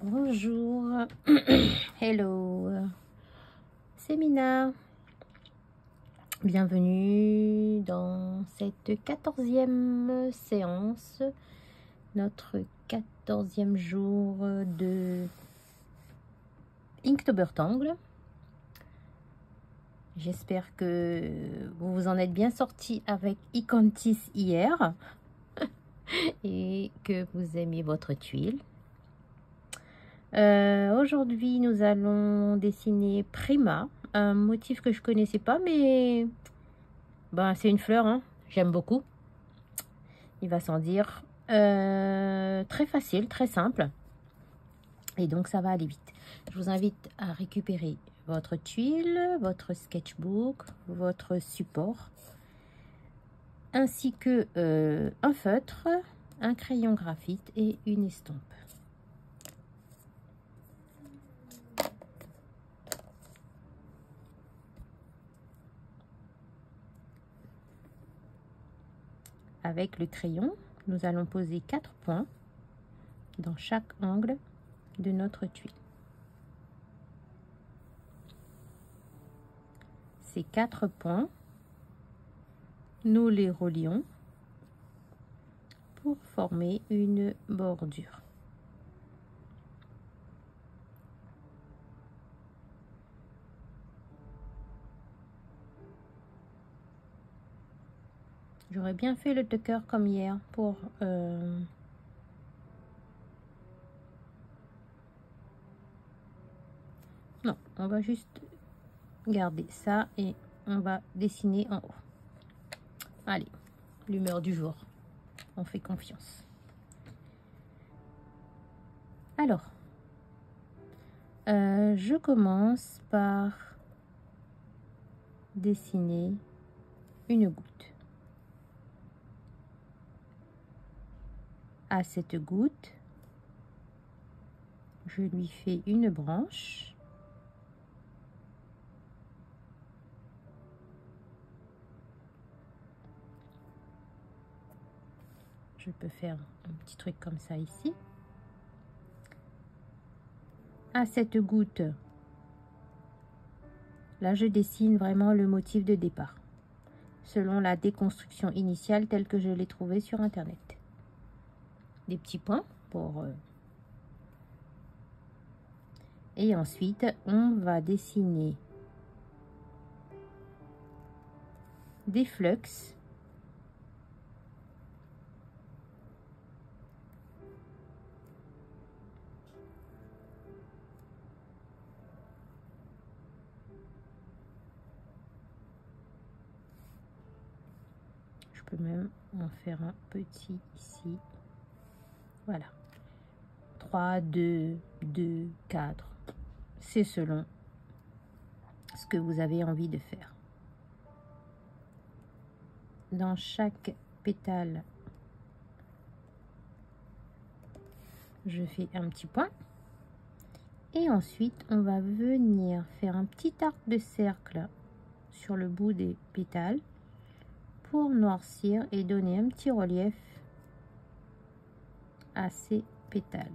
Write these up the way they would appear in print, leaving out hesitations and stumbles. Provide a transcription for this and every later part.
Bonjour, hello, c'est Mina. Bienvenue dans cette 14e séance, notre 14e jour de Inktober Tangle. J'espère que vous vous en êtes bien sortis avec Ikantis hier et que vous aimez votre tuile. Aujourd'hui, nous allons dessiner Prima, un motif que je connaissais pas, mais ben, c'est une fleur, hein. J'aime beaucoup. Il va sans dire. Très facile, très simple. Et donc, ça va aller vite. Je vous invite à récupérer votre tuile, votre sketchbook, votre support, ainsi que un feutre, un crayon graphite et une estompe. Avec le crayon, nous allons poser 4 points dans chaque angle de notre tuile. Ces 4 points, nous les relions pour former une bordure. J'aurais bien fait le tucker comme hier pour non, on va juste garder ça et on va dessiner en haut. Allez, l'humeur du jour, on fait confiance. Alors, je commence par dessiner une goutte. À cette goutte, je lui fais une branche. Je peux faire un petit truc comme ça ici. À cette goutte, là je dessine vraiment le motif de départ, selon la déconstruction initiale telle que je l'ai trouvée sur internet. Des petits points pour... Et ensuite, on va dessiner des flux. Je peux même en faire un petit ici. Voilà. 3, 2, 2, 4. C'est selon ce que vous avez envie de faire. Dans chaque pétale, je fais un petit point. Et ensuite, on va venir faire un petit arc de cercle sur le bout des pétales pour noircir et donner un petit relief à ces pétales.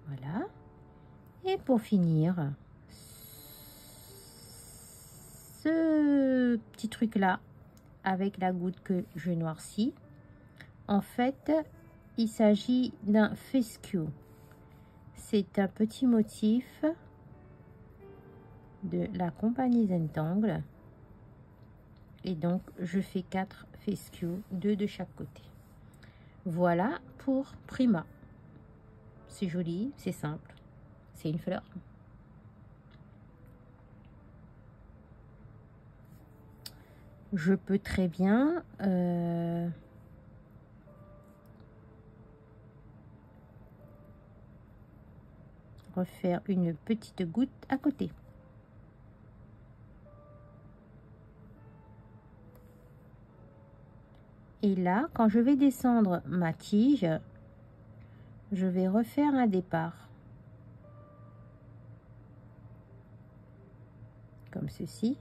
Voilà. Et pour finir, ce petit truc là, avec la goutte que je noircis, en fait, il s'agit d'un fescue. C'est un petit motif de la compagnie Zentangle. Et donc, je fais 4 fescue, 2 de chaque côté. Voilà pour Prima. C'est joli, c'est simple. C'est une fleur. Je peux très bien refaire une petite goutte à côté. Et là, quand je vais descendre ma tige, je vais refaire un départ. Comme ceci.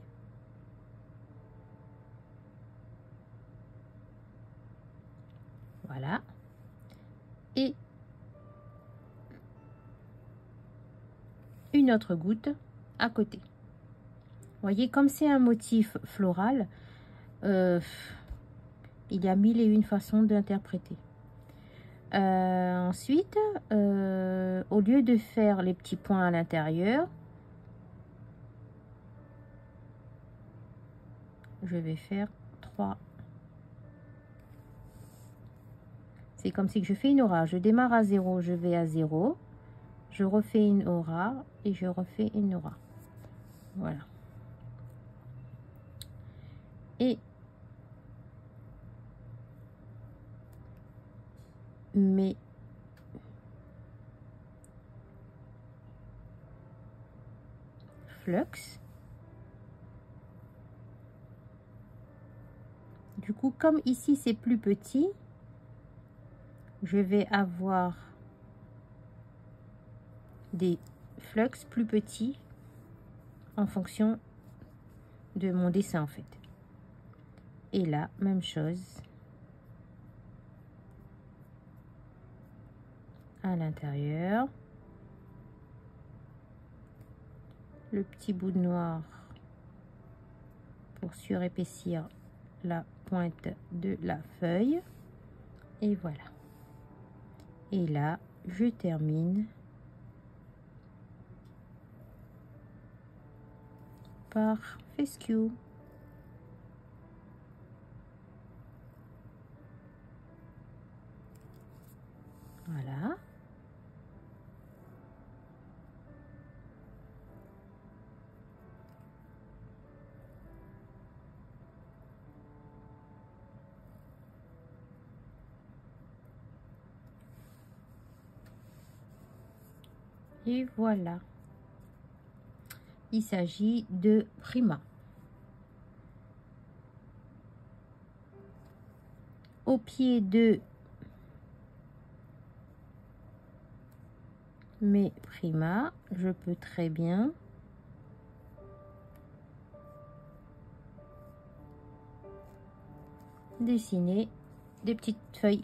Voilà. Et une autre goutte à côté. Vous voyez, comme c'est un motif floral, il y a mille et une façons d'interpréter. Ensuite, au lieu de faire les petits points à l'intérieur, je vais faire 3. C'est comme si je fais une aura. Je démarre à 0, je vais à 0. Je refais une aura et je refais une aura. Voilà. Et mes flux. Du coup, comme ici c'est plus petit, je vais avoir des flux plus petits en fonction de mon dessin en fait. Et là, même chose à l'intérieur. Le petit bout de noir pour surépaissir la pointe de la feuille. Et voilà. Et là, je termine par fescue. Voilà. Et voilà. Il s'agit de Prima. Au pied de mes Prima, je peux très bien dessiner des petites feuilles.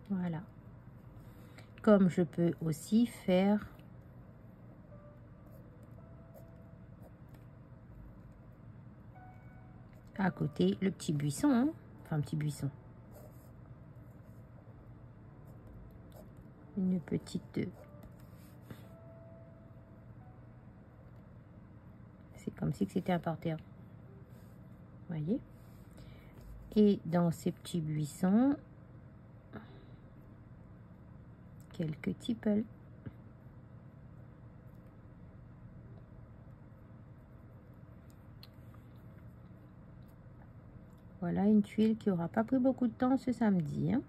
Voilà. Comme je peux aussi faire à côté le petit buisson, hein. Enfin, petit buisson. Une petite... C'est comme si c'était un parterre. Vous voyez? Et dans ces petits buissons, quelques tipels. Voilà une tuile qui aura pas pris beaucoup de temps ce samedi, hein.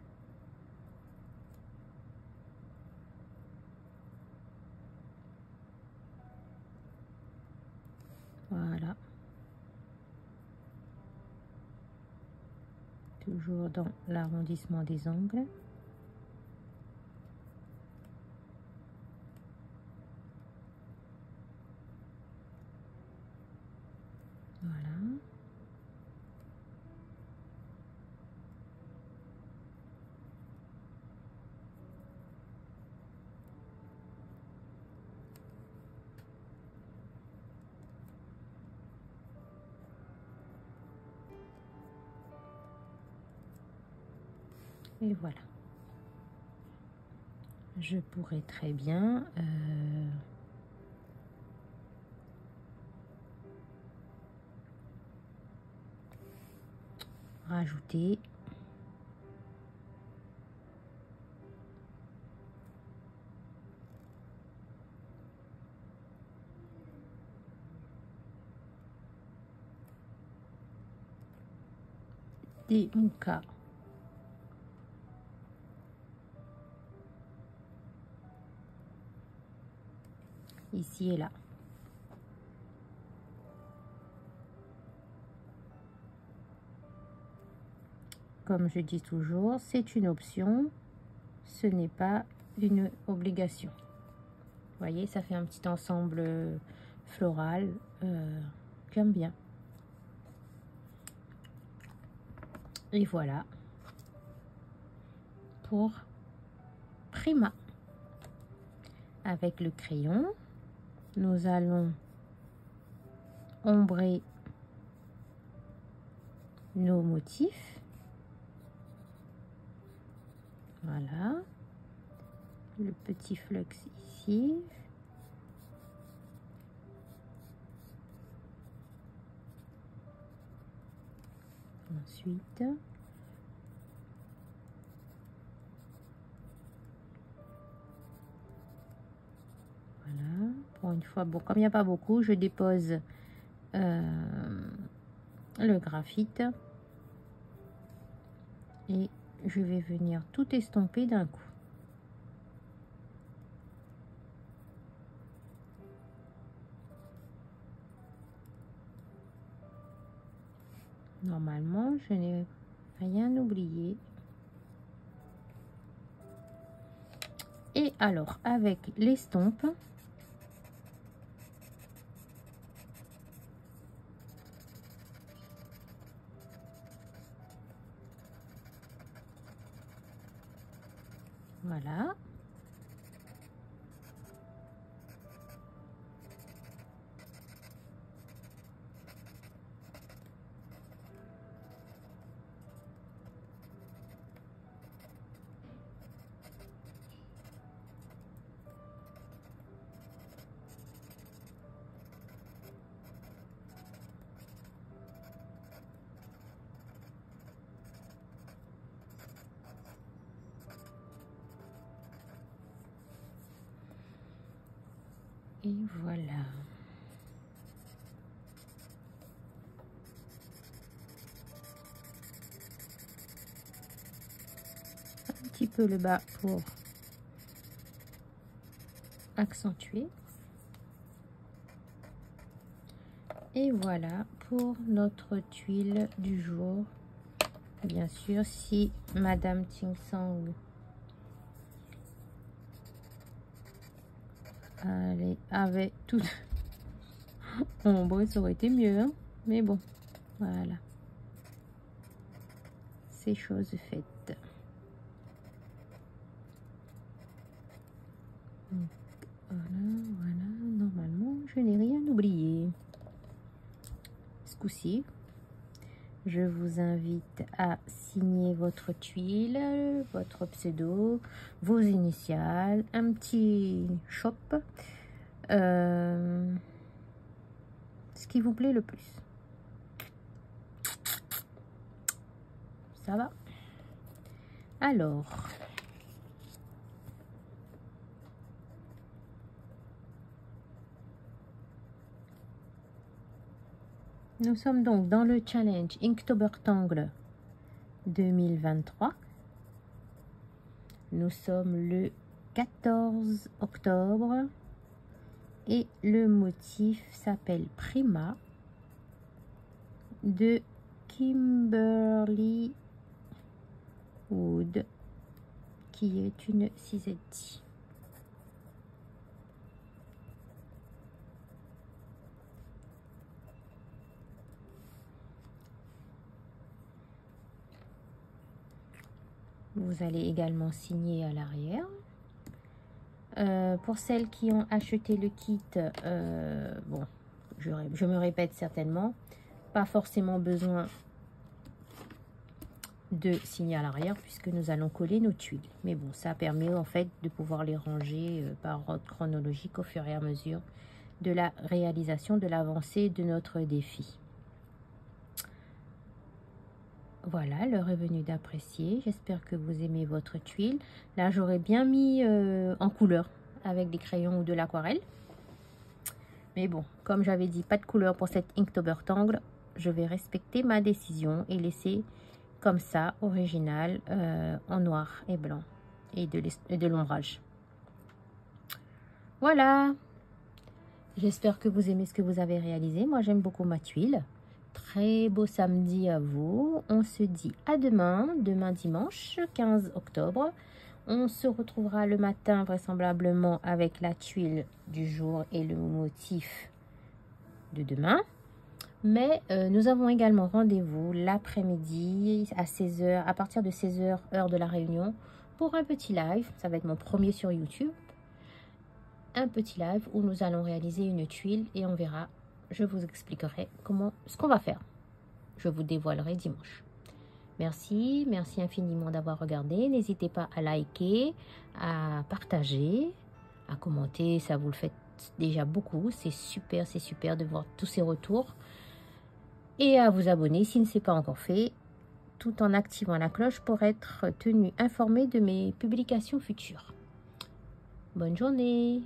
Voilà. Toujours dans l'arrondissement des angles. Voilà. Et voilà. Je pourrais très bien rajouter des moukas. Ici et là. Comme je dis toujours, c'est une option. ce n'est pas une obligation. Vous voyez, ça fait un petit ensemble floral. J'aime bien. Et voilà pour Prima. Avec le crayon, nous allons ombrer nos motifs. Voilà. Le petit flux ici. Ensuite, voilà, pour une fois, bon, comme il n'y a pas beaucoup, je dépose le graphite et je vais venir tout estomper d'un coup. Normalement, je n'ai rien oublié. Et alors, avec l'estompe, voilà. Et voilà. Un petit peu le bas pour accentuer. Et voilà pour notre tuile du jour. Bien sûr, si Madame Ting Song avait tout ombre, ça aurait été mieux, hein? Mais bon, voilà. C'est chose faite. Donc, voilà, normalement, je n'ai rien oublié. Ce coup-ci, je vous invite à signer votre tuile, votre pseudo, vos initiales, un petit shop, ce qui vous plaît le plus. Ça va? Alors, nous sommes donc dans le challenge Inktober Tangle 2023. Nous sommes le 14 octobre et le motif s'appelle Prima de Kimberly Wood, qui est une cisetti. Vous allez également signer à l'arrière. Pour celles qui ont acheté le kit, bon, je me répète certainement, pas forcément besoin de signer à l'arrière puisque nous allons coller nos tuiles. Mais bon, ça permet en fait de pouvoir les ranger par ordre chronologique au fur et à mesure de la réalisation de l'avancée de notre défi. Voilà, l'heure est venue d'apprécier. J'espère que vous aimez votre tuile. Là, j'aurais bien mis en couleur avec des crayons ou de l'aquarelle. Mais bon, comme j'avais dit, pas de couleur pour cette Inktober Tangle. Je vais respecter ma décision et laisser comme ça, original, en noir et blanc et de l'ombrage. Voilà. J'espère que vous aimez ce que vous avez réalisé. Moi, j'aime beaucoup ma tuile. Très beau samedi à vous. On se dit à demain, dimanche 15 octobre. On se retrouvera le matin vraisemblablement avec la tuile du jour et le motif de demain. Mais nous avons également rendez-vous l'après-midi à 16 h, à partir de 16 h, heure de la Réunion, pour un petit live. Ça va être mon premier sur YouTube. Un petit live où nous allons réaliser une tuile et on verra. Je vous expliquerai ce qu'on va faire. Je vous dévoilerai dimanche. Merci infiniment d'avoir regardé. N'hésitez pas à liker, à partager, à commenter. Ça vous le fait déjà beaucoup. C'est super de voir tous ces retours. Et à vous abonner si ce n'est pas encore fait, tout en activant la cloche pour être tenu informé de mes publications futures. Bonne journée.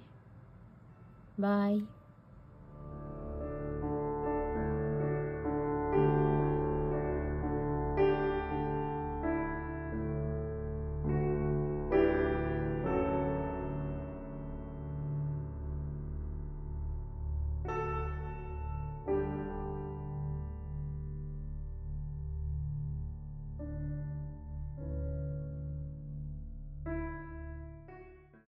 Bye.